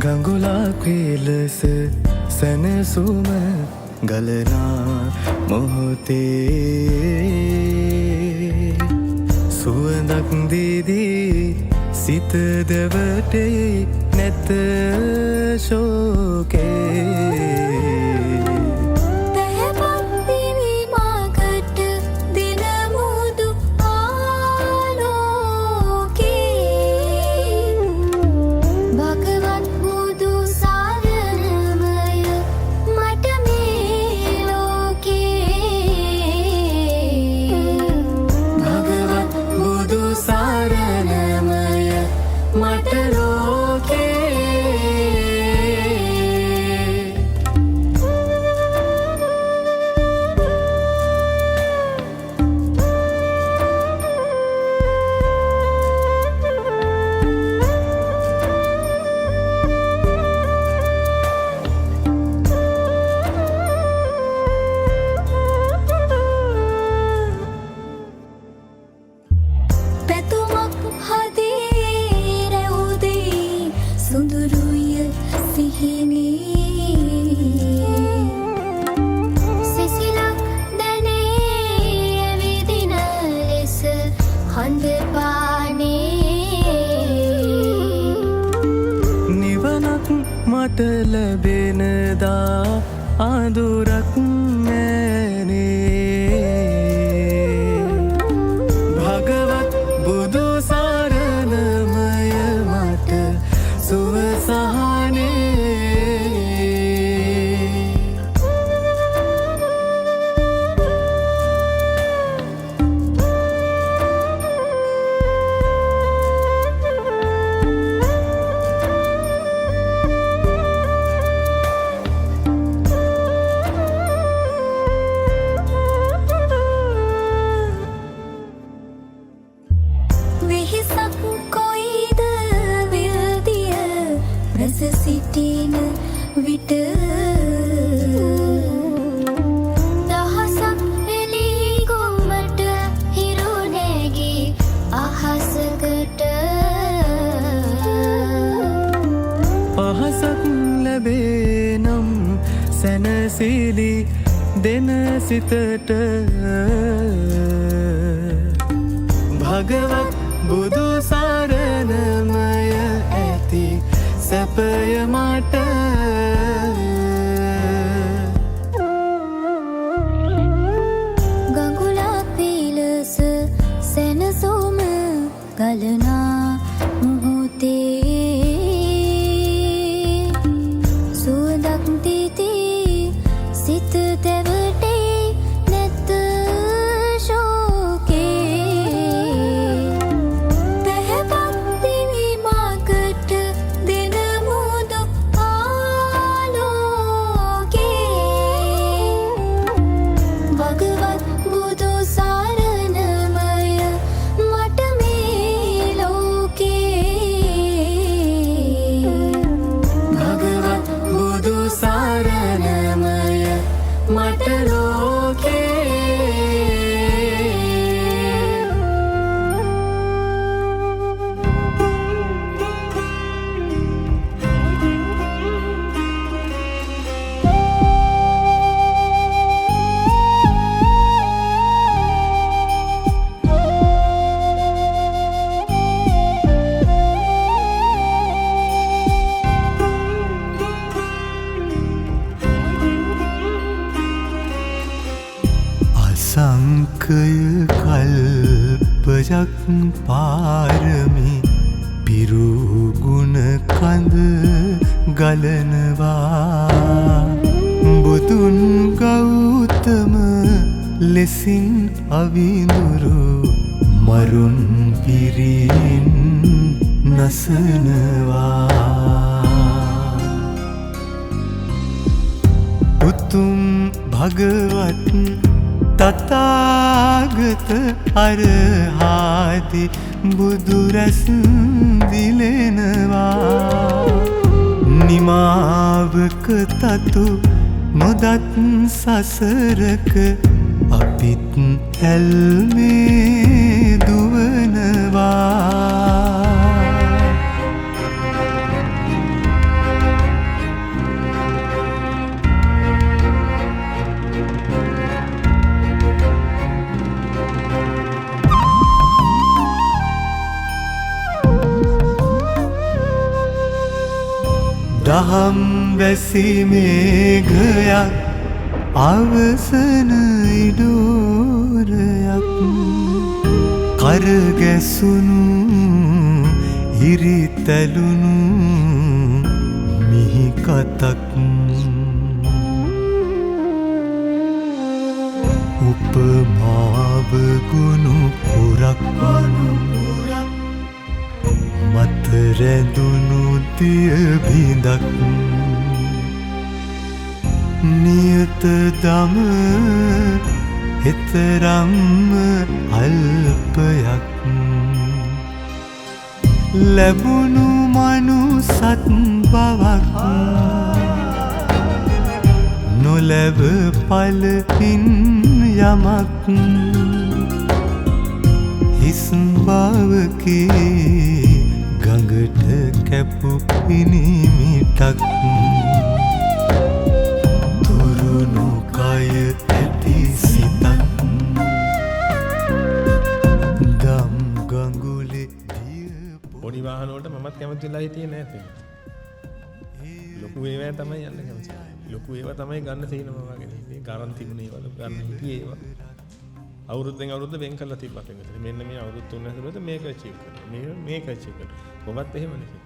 ගඟුලක් විලස සැනසුම ගලනා මොහොතේ සුවඳක් දීදී සිත දෙවටේ නැත ශෝකේ මට ලැබෙනදා ආදුරක් නෑනේ භගවත් බුදු සරණමය මට සුව සහනේ සිටින විට දහසක් එළි ගොමට හිරු නැගී අහසකට පහසක් ලැබේ නම් සැනසිලි දෙන සිතට භගවත් බුදු සරණමය ඇති සැපය මට ගඟුලක් විලස සැනසුම ගලනා මොහොතේ සුවඳක් දීදී සිත දෙවටේ නැත මට ලෝකේ සංකය කල්පයක් පාරමි පිරුගුණ කඳ ගලනවා බුදුන් ගෞතම ලෙසින් අවිඳුරු මරුන් පිරින් නසනවා උතුම් භගවත් තථාගත අරහාති බුදුරැස් දිලෙනවා නිමාවක තතු නොදත් සසරක අපිත් ඇල්මේ දුවනවා දහම් වැසි මේඝයක් අවසන ඉඩෝරයක් කරගැසුණු ඉරිතැලුණු මිහිකතක් උපමාව ගුණු පුරක් මත රැඳුණු දිය බිඳක් නියත දම එතරම් අල්පයක් ලැබුණු මනුසත් බවක් නොලැබ පලපින් යමක් හිස් බවකේ ගඟට කැපු පිනිමිටක් තුරුණු කය ඇති සිතක් දම් ගඟුලේ පොඩි වාහන වලට මමත් කැමතිලා හිටියේ නෑ තේ. ලොකු ඒවා තමයි යන්න කැමති. ලොකු ඒවා තමයි ගන්න තියෙනවා වගේ නේ. ගාරන් තිබුණේ ඒවා ගන්න හිටියේ ඒවා. අවුරුද්දෙන් අවුරුද්ද වෙන් කරලා තිබ්බා කියන්නේ. මෙන්න මේ අවුරුදු 3 ඇතුළත මේක චෙක් කරනවා. මේක චෙක් කරනවා. මොකක්ද එහෙම නෙකේ.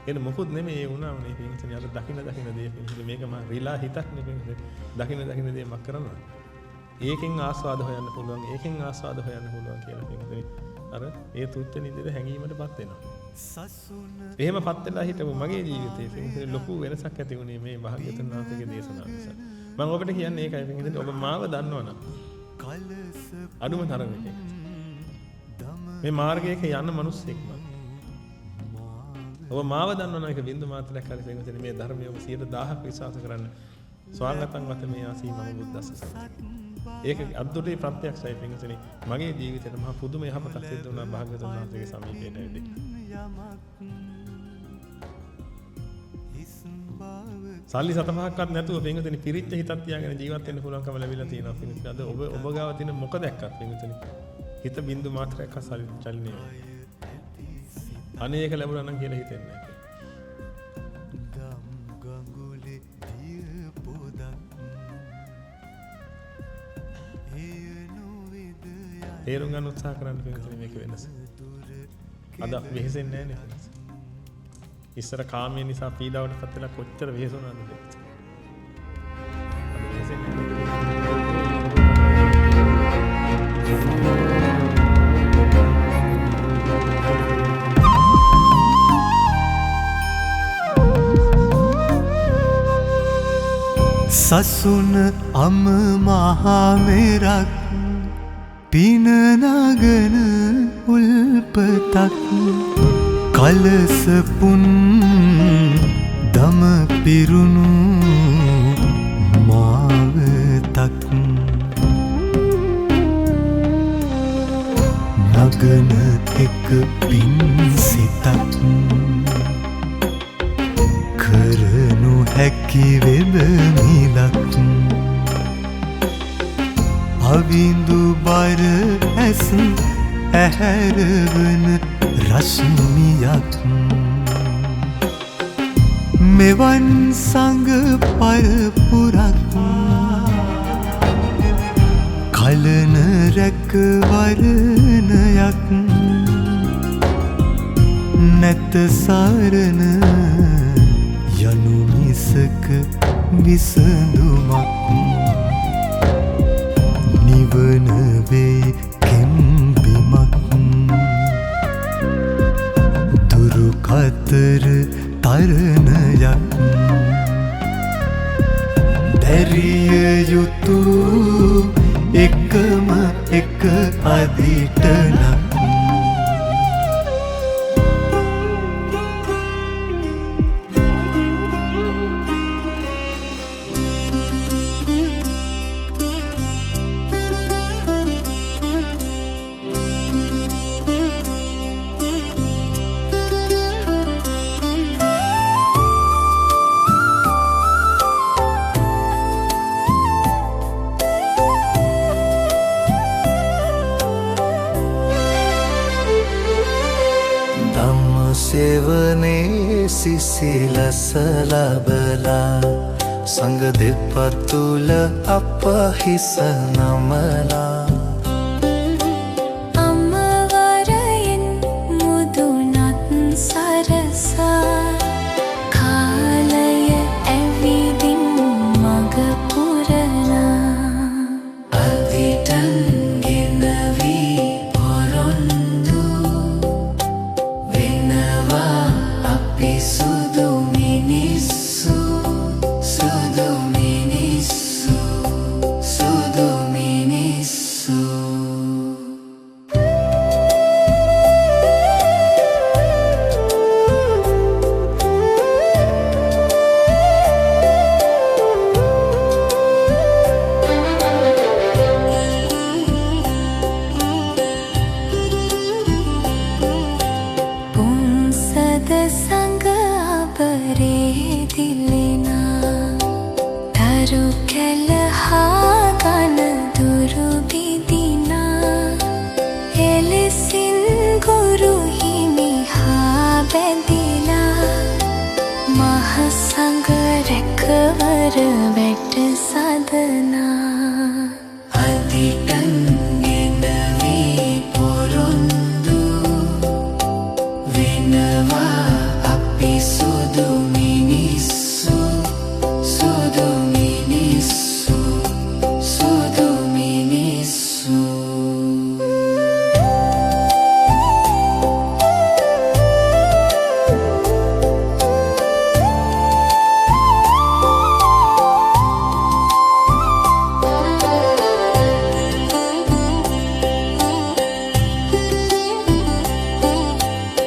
ඒක මොකුත් නෙමෙයි ඒ වුණාම නේ පින්සනේ අර දකින්න දේ පින්සනේ මේක මා රිලා හිතක් නේ පින්සනේ. දකින්න දේ මක් කරනවා. ඒකෙන් ආස්වාද හොයන්න පුළුවන්. ඒකෙන් ආස්වාද හොයන්න පුළුවන් කියලා පින්සනේ. අර ඒ තුච්ච නින්දේ හැංගීමටපත් වෙනවා. එහෙමපත් වෙලා හිටපු මගේ ජීවිතේ පින්සනේ ලොකු වෙනසක් ඇති වුණේ මේ භාග්‍යවතුන් වහන්සේගේ දේශනාව නිසා. මම ඔබට කියන්නේ ඒකයි පින්සනේ ඔබ මාව දන්නවනම් අඩුම තරමේ මේ මාර්ගයක යන මිනිස්සෙක් මම. ඔබ මාව දන්නවනම් ඒක බින්දු මාත්‍රයක් හරි පින්සනේ මේ ධර්මයේ ඔබ 100,000ක් විශ්වාස කරන්න. ස්වාගතං වත මේ ආසී මම බුද්දස්ස සත්‍ය. ඒක අද්දුටේ ප්‍රත්‍යක්ෂයි පින්සනේ මගේ ජීවිතේට මහා පුදුම යහපතක් සිද්ධ වුණා භාග්‍යවතුන් වහන්සේගේ සමීපයට ඇවිත්. සල්ලි 7-5ක්වත් නැතුව පින්වතුනි පිරිච්ච හිතක් තියාගෙන ජීවත් වෙන්න පුළුවන්කම ලැබිලා තියෙනවා පින්වතුනි. අද ඔබ ගාව තියෙන මොක දැක්කත් පින්වතුනි හිත බින්දු මාත්‍රයක් අසල් චලනය. අනේක ලැබුණා නම් කියලා හිතෙන්නේ නැහැ. තේරුම් ගන්න උත්සාහ කරන්න පින්වතුනි මේක වෙනස. අද වෙහෙසෙන්නේ නැහැ නේ. ඉස්සර කාමයේ නිසා පීඩාවට පත් වෙලා කොච්චර වෙහෙසුණාද කියලා. සසුන අම මහා මෙරක් පිනනගන උල්පතක් කලසපුන් දම පිරුණු මාවතක් නගන එක පින්සිතක් කරනු හැකි වෙබමිලක් අවිඳු බර ඇස් ඇහැරවන රශ්මියක් මෙවන් සංග පරපුරක් කලන රැකවරණයක් නැත සරණ යනු මිසක විසඳුමක් නිවන වේ කෙම්බිමක් දුරු කතර තරණයක් දැරිය යුතු එකම එක අදිටනක් සෙවනේ සිසිලස ලබලා සංග දෙපතුල අප හිස නමලා අම්මවරයෙන් මුදුනත් සරසා කාලය ඇවිදින් මග පුරනා අදිටන් ගෙනවී පොරොන්දු වෙනවා අපි සුදු මිනිස්සු සුදු මිනිස්සු සුදු මිනිස්සු පුන්සද සංග අපරේ දිලෙනා තරු කැල හා ගන දුරු බිදිනා එලෙසින් ගුරු හිමි හා බැඳිලා මහ සංග රැකවර වැට සදනා අදිටන් ගෙනවී පොරොන්දු වෙනවා අපි සුදු මිනිස්සු සුදු මිනිස්සු සුදු මිනිස්සු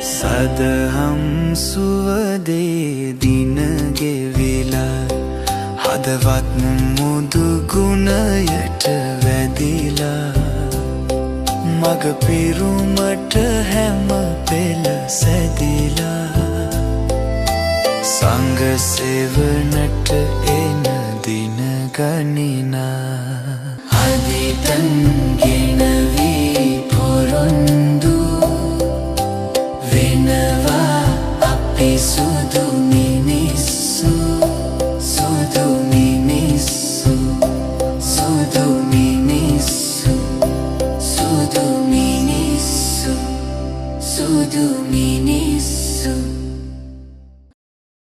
සදහම් සුවදේ දින ගෙවිලා හදවත් මුදු ගුණයට වැදිලා මග පිරුමට හැම පෙළ සැදිලා සංග සෙවනට එන දින ගණිනා අදිටන් ගෙනවී පොරොන්දු වෙනවා අපි සුදු මිනිස්සු සුදු මිනිස්සු සුදු මිනිස්සු සුදු මිනිස්සු සුදු මිනිස්සු